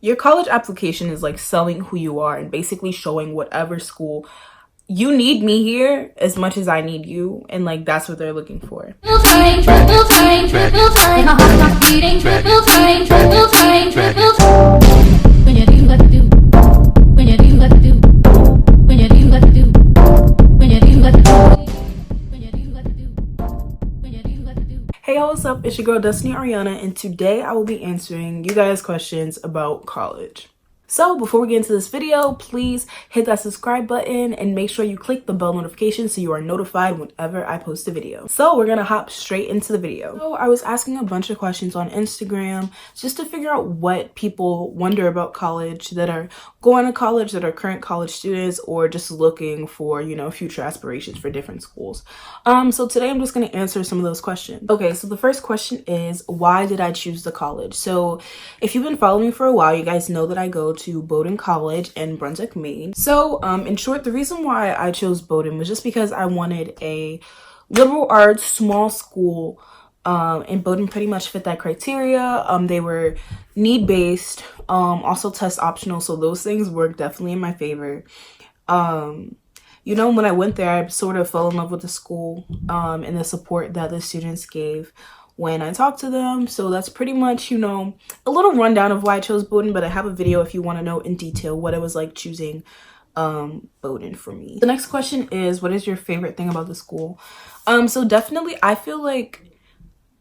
Your college application is like selling who you are and basically showing whatever school you need me here as much as I need you, and like that's what they're looking for. Hey y'all, what's up? It's your girl Destiny Ariana, and today I will be answering you guys' questions about college. So before we get into this video, please hit that subscribe button and make sure you click the bell notification so you are notified whenever I post a video. So we're gonna hop straight into the video. So I was asking a bunch of questions on Instagram just to figure out what people wonder about college, that are going to college, that are current college students, or just looking for, you know, future aspirations for different schools. So today I'm just gonna answer some of those questions. Okay, so the first question is, why did I choose the college? So if you've been following me for a while, you guys know that I go to Bowdoin College in Brunswick, Maine. So in short, the reason why I chose Bowdoin was just because I wanted a liberal arts small school, and Bowdoin pretty much fit that criteria. They were need-based, also test optional, so those things worked definitely in my favor. You know, when I went there, I sort of fell in love with the school, and the support that the students gave when I talked to them. So that's pretty much, you know, a little rundown of why I chose Bowdoin, but I have a video if you want to know in detail what it was like choosing Bowdoin for me. The next question is, what is your favorite thing about the school? So definitely, I feel like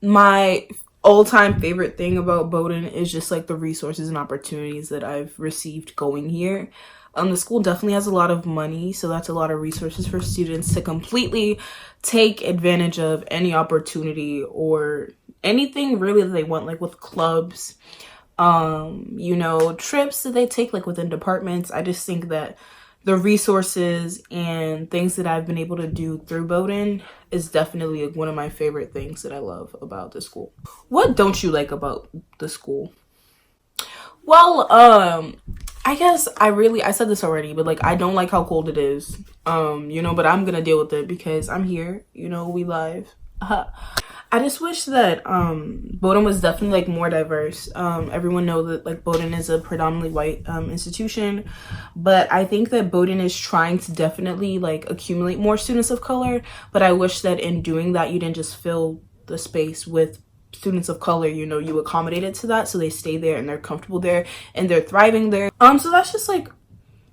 my all-time favorite thing about Bowdoin is just like the resources and opportunities that I've received going here. The school definitely has a lot of money, so that's a lot of resources for students to completely take advantage of any opportunity or anything really that they want, like with clubs, you know, trips that they take like within departments. I just think that the resources and things that I've been able to do through Bowdoin is definitely one of my favorite things that I love about the school. What don't you like about the school? Well, I guess I said this already, but like I don't like how cold it is. You know, but I'm gonna deal with it because I'm here, you know, we live. I just wish that Bowdoin was definitely like more diverse. Everyone know that like Bowdoin is a predominantly white institution, but I think that Bowdoin is trying to definitely like accumulate more students of color, but I wish that in doing that you didn't just fill the space with students of color, you know, you accommodated to that so they stay there and they're comfortable there and they're thriving there. So that's just like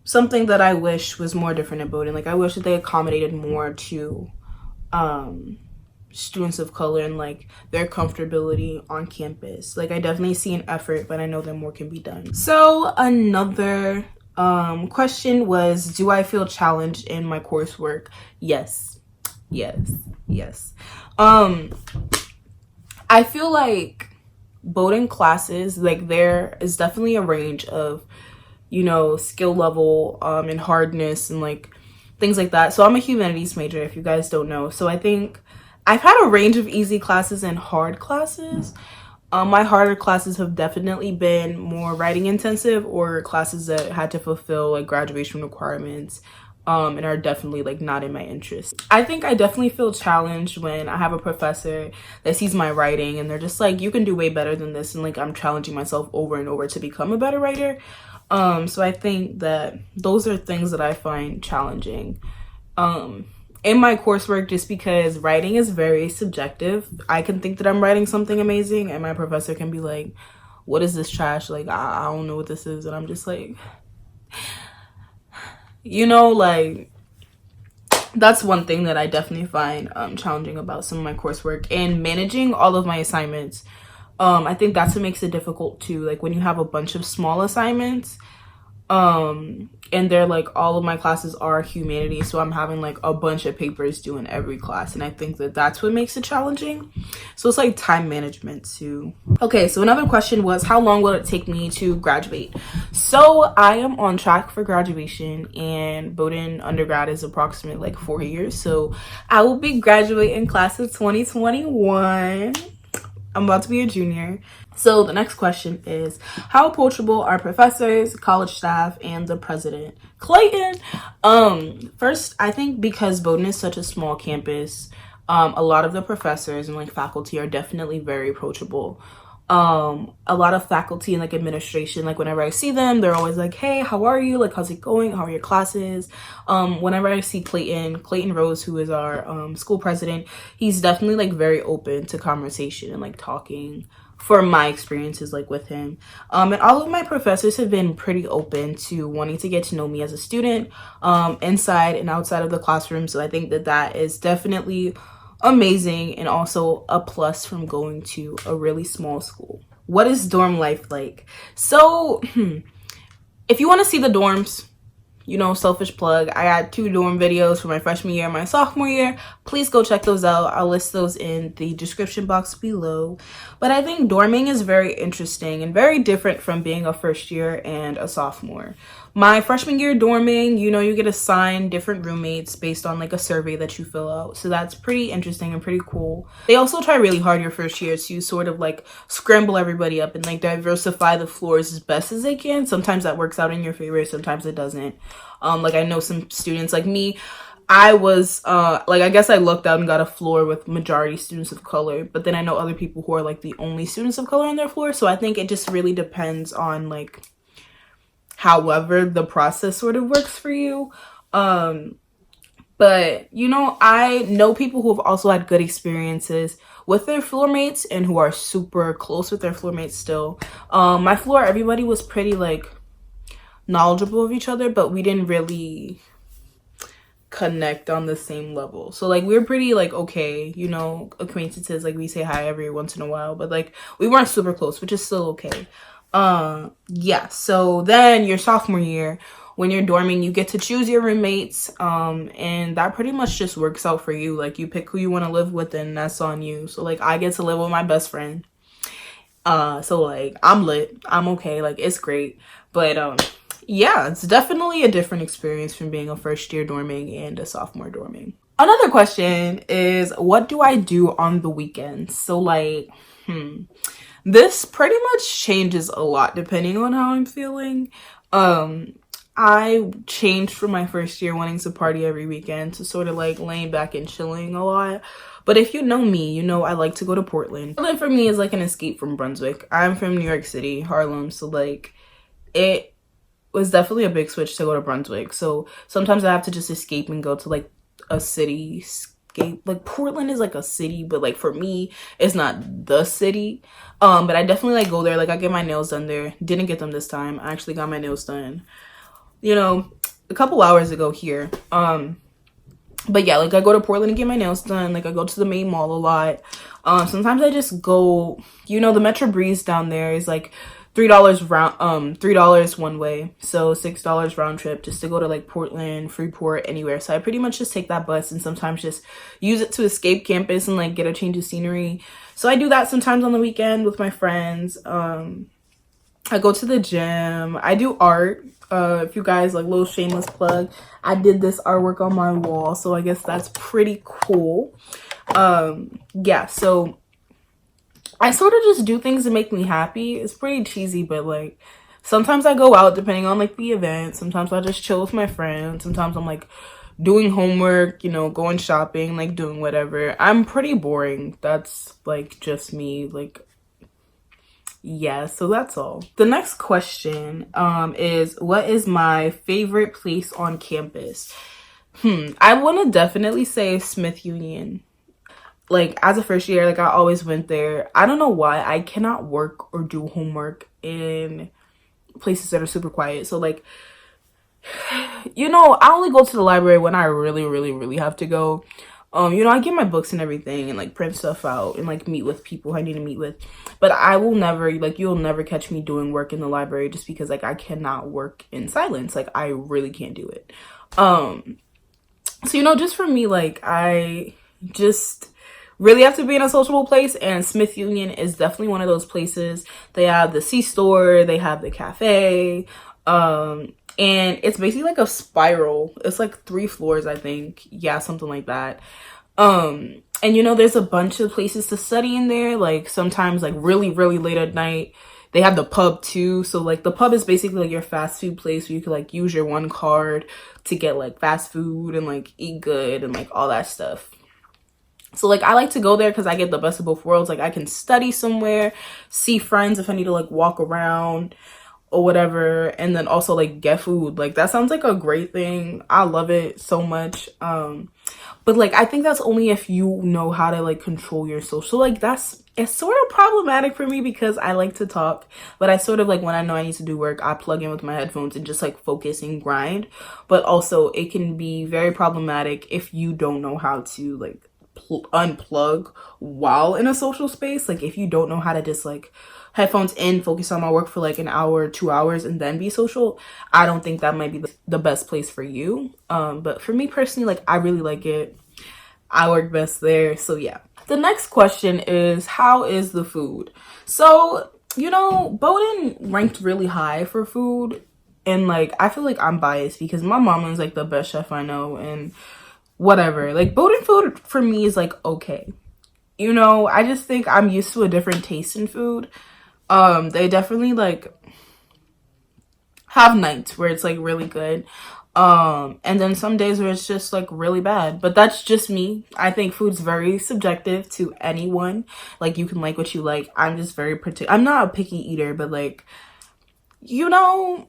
something that I wish was more different at Bowdoin. Like I wish that they accommodated more to students of color and like their comfortability on campus. Like I definitely see an effort, but I know that more can be done. So another question was, do I feel challenged in my coursework? Yes. I feel like Bowdoin classes, like there is definitely a range of, you know, skill level and hardness and like things like that. So I'm a humanities major, if you guys don't know. So I think I've had a range of easy classes and hard classes. My harder classes have definitely been more writing intensive or classes that had to fulfill like graduation requirements. And are definitely like not in my interest. I think I definitely feel challenged when I have a professor that sees my writing and they're just like, you can do way better than this, and like I'm challenging myself over and over to become a better writer. So I think that those are things that I find challenging in my coursework, just because writing is very subjective. I can think that I'm writing something amazing and my professor can be like, what is this trash? Like I don't know what this is, and I'm just like, you know, like that's one thing that I definitely find challenging about some of my coursework and managing all of my assignments. I think that's what makes it difficult too. Like when you have a bunch of small assignments, and they're like, all of my classes are humanities, so I'm having like a bunch of papers due in every class, and I think that that's what makes it challenging. So it's like time management too. Okay, so another question was, how long will it take me to graduate? So I am on track for graduation, and Bowdoin undergrad is approximately like 4 years, so I will be graduating class of 2021. I'm about to be a junior. So the next question is, how approachable are professors, college staff, and the president? Clayton. First, I think because Bowdoin is such a small campus, a lot of the professors and like faculty are definitely very approachable. A lot of faculty and like administration, like whenever I see them, they're always like, hey, how are you, like how's it going, how are your classes? Whenever I see Clayton Rose, who is our school president, he's definitely like very open to conversation and like talking, for my experiences like with him. And all of my professors have been pretty open to wanting to get to know me as a student, inside and outside of the classroom. So I think that that is definitely amazing, and also a plus from going to a really small school. What is dorm life like? So if you want to see the dorms, you know, selfish plug, I had 2 dorm videos for my freshman year and my sophomore year. Please go check those out. I'll list those in the description box below. But I think dorming is very interesting and very different from being a first year and a sophomore. My freshman year dorming, you know, you get assigned different roommates based on like a survey that you fill out. So that's pretty interesting and pretty cool. They also try really hard your first year to sort of like scramble everybody up and like diversify the floors as best as they can. Sometimes that works out in your favor, sometimes it doesn't. Like I know some students like me, I was like, I guess I lucked out and got a floor with majority students of color, but then I know other people who are like the only students of color on their floor. So I think it just really depends on like however the process sort of works for you. But you know, I know people who have also had good experiences with their floor mates and who are super close with their floor mates still. My floor, everybody was pretty like knowledgeable of each other, but we didn't really connect on the same level. So like we were pretty like okay, you know, acquaintances, like we say hi every once in a while, but like we weren't super close, which is still okay. Yeah, so then your sophomore year, when you're dorming, you get to choose your roommates, and that pretty much just works out for you. Like you pick who you want to live with, and that's on you. So like I get to live with my best friend, so like I'm lit, I'm okay, like it's great. But yeah, it's definitely a different experience from being a first year dorming and a sophomore dorming. Another question is, what do I do on the weekends? So like this pretty much changes a lot depending on how I'm feeling. I changed from my first year wanting to party every weekend to sort of like laying back and chilling a lot. But if you know me, you know I like to go to Portland. Portland for me is like an escape from Brunswick. I'm from New York City, Harlem, so like it was definitely a big switch to go to Brunswick. So sometimes I have to just escape and go to like a city. Like Portland is like a city, but like for me it's not the city. But I definitely like go there. Like I get my nails done there. Didn't get them this time. I actually got my nails done, you know, a couple hours ago here. But yeah, like I go to Portland and get my nails done. Like I go to the main mall a lot. Sometimes I just go, you know, the Metro Breeze down there is like $3 one way, so $6 round trip just to go to like Portland, Freeport, anywhere. So I pretty much just take that bus and sometimes just use it to escape campus and like get a change of scenery. So I do that sometimes on the weekend with my friends. I go to the gym. I do art. If you guys like, little shameless plug, I did this artwork on my wall, so I guess that's pretty cool. Yeah, so I sort of just do things that make me happy. It's pretty cheesy, but like sometimes I go out depending on like the event. Sometimes I just chill with my friends. Sometimes I'm like doing homework, you know, going shopping, like doing whatever. I'm pretty boring. That's like just me. Like, yeah, so that's all. The next question is, what is my favorite place on campus? I want to definitely say Smith Union. Like as a first year, like I always went there. I don't know why I cannot work or do homework in places that are super quiet. So like, you know, I only go to the library when I really have to go. You know, I get my books and everything and like print stuff out and like meet with people I need to meet with. But I will never, like, you'll never catch me doing work in the library just because like I cannot work in silence. Like I really can't do it. So, you know, just for me, like I just really have to be in a sociable place, and Smith Union is definitely one of those places. They have the C-store, they have the cafe, and it's basically like a spiral. It's like 3 floors, I think. Yeah, something like that. And you know, there's a bunch of places to study in there. Like sometimes like really late at night, they have the pub too. So like the pub is basically like your fast food place where you could like use your one card to get like fast food and like eat good and like all that stuff. So like I like to go there because I get the best of both worlds. Like I can study somewhere, see friends if I need to like walk around or whatever, and then also like get food. Like that sounds like a great thing. I love it so much. But like I think that's only if you know how to like control your social. Like it's sort of problematic for me because I like to talk, but I sort of like when I know I need to do work, I plug in with my headphones and just like focus and grind. But also it can be very problematic if you don't know how to like unplug while in a social space. Like if you don't know how to just like headphones in, focus on my work for like an hour, 2 hours, and then be social, I don't think that might be the best place for you. But for me personally, like I really like it. I work best there. So yeah. The next question is, how is the food? So, you know, Bowdoin ranked really high for food. And like, I feel like I'm biased because my mama is like the best chef I know and whatever. Like Bowdoin food for me is like, okay. You know, I just think I'm used to a different taste in food. They definitely like have nights where it's like really good. And then some days where it's just like really bad. But that's just me. I think food's very subjective to anyone. Like you can like what you like. I'm just very particular. I'm not a picky eater, but like, you know,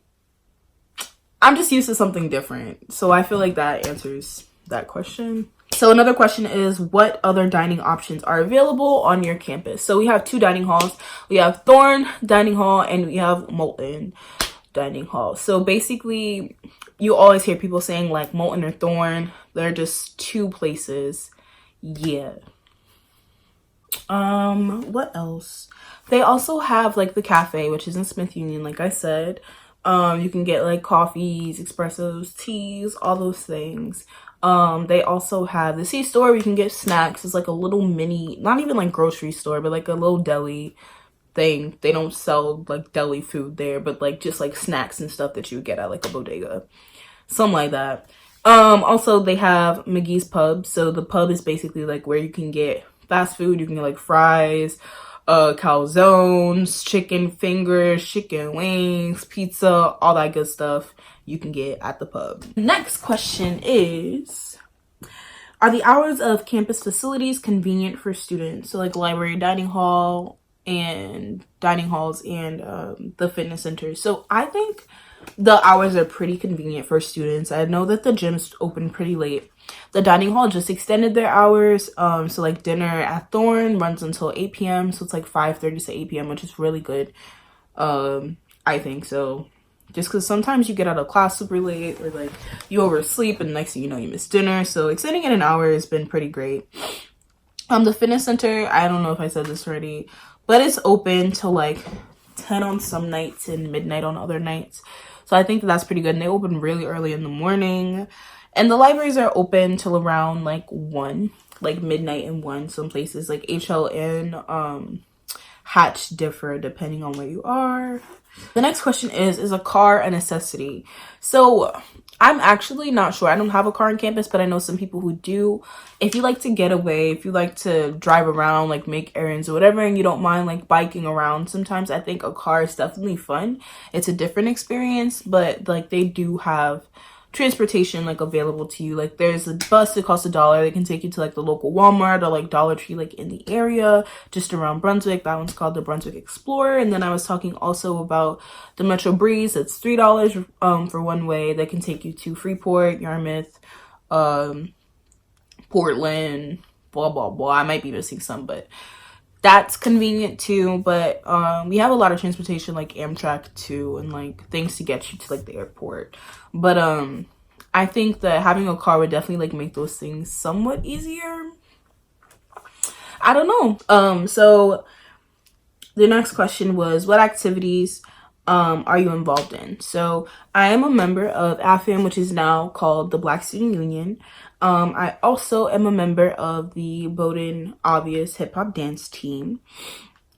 I'm just used to something different. So I feel like that answers that question. So another question is, what other dining options are available on your campus? So we have 2 dining halls. We have Thorn Dining Hall and we have Molten Dining Hall. So basically, you always hear people saying like Molten or Thorn. They're just 2 places. Yeah. What else? They also have like the cafe, which is in Smith Union, like I said. You can get like coffees, espressos, teas, all those things. They also have the C-store where you can get snacks. It's like a little mini, not even like grocery store, but like a little deli thing. They don't sell like deli food there, but like just like snacks and stuff that you would get at like a bodega. Something like that. Also they have McGee's Pub. So the pub is basically like where you can get fast food. You can get like fries, calzones, chicken fingers, chicken wings, pizza, all that good stuff you can get at the pub. Next question is, are the hours of campus facilities convenient for students? So like library, dining hall, and dining halls and the fitness centers. So I think the hours are pretty convenient for students. I know that the gyms open pretty late. The dining hall just extended their hours. So like dinner at Thorn runs until 8 p.m. So it's like 5:30 to 8 p.m., which is really good. I think so. Just because sometimes you get out of class super late or like you oversleep and next thing you know you miss dinner. So extending it an hour has been pretty great. The fitness center, I don't know if I said this already, but it's open till like 10 on some nights and midnight on other nights. So I think that's pretty good. And they open really early in the morning. And the libraries are open till around like 1, like midnight and 1. Some places like HL and Hatch differ depending on where you are. The next question is a car a necessity? So I'm actually not sure. I don't have a car on campus, but I know some people who do. If you like to get away, if you like to drive around, like make errands or whatever, and you don't mind like biking around, sometimes I think a car is definitely fun. It's a different experience, but like they do have transportation like available to you. Like there's a bus that costs $1. They can take you to like the local Walmart or like Dollar Tree like in the area just around Brunswick. That one's called the Brunswick Explorer. And then I was talking also about the Metro Breeze. That's $3 for one way. That can take you to Freeport, Yarmouth, Portland, blah blah blah. I might be missing some, but that's convenient too. But we have a lot of transportation like Amtrak too, and like things to get you to like the airport. But I think that having a car would definitely like make those things somewhat easier. I don't know. So the next question was, what activities are you involved in? So I am a member of AFAM, which is now called the Black Student Union. I also am a member of the Bowdoin Obvious Hip Hop Dance Team.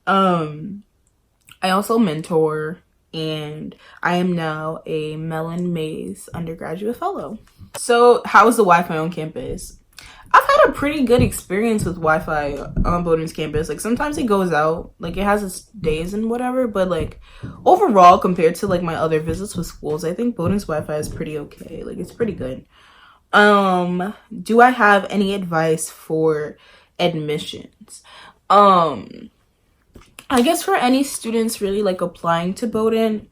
I also mentor, and I am now a Mellon Mays undergraduate fellow. So how is the Wi-Fi on campus? I've had a pretty good experience with Wi-Fi on Bowdoin's campus. Like sometimes it goes out, like it has its days and whatever, but like overall compared to like my other visits with schools, I think Bowdoin's Wi-Fi is pretty okay. Like it's pretty good. Do I have any advice for admissions. I guess for any students really like applying to Bowdoin,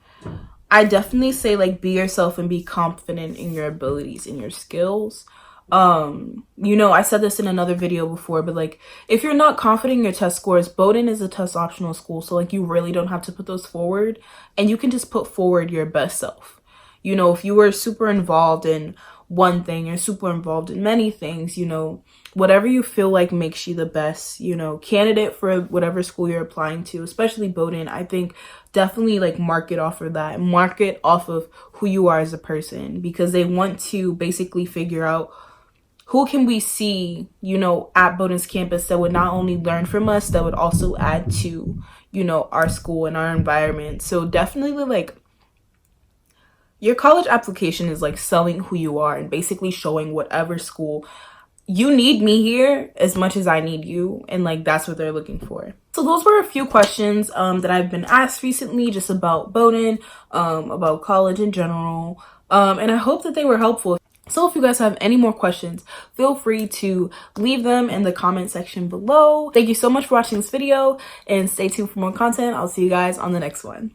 I definitely say like be yourself and be confident in your abilities and your skills. You know, I said this in another video before, but like if you're not confident in your test scores, Bowdoin is a test optional school, so like you really don't have to put those forward, and you can just put forward your best self. You know, if you were super involved in one thing, you're super involved in many things, you know, whatever you feel like makes you the best, you know, candidate for whatever school you're applying to, especially Bowdoin. I think definitely like mark it off of that, mark it off of who you are as a person, because they want to basically figure out who can we see, you know, at Bowdoin's campus that would not only learn from us, that would also add to, you know, our school and our environment. So definitely like your college application is like selling who you are and basically showing whatever school you need me here as much as I need you, and like that's what they're looking for. So those were a few questions that I've been asked recently just about Bowdoin, about college in general, and I hope that they were helpful. So if you guys have any more questions, feel free to leave them in the comment section below. Thank you so much for watching this video, and stay tuned for more content. I'll see you guys on the next one.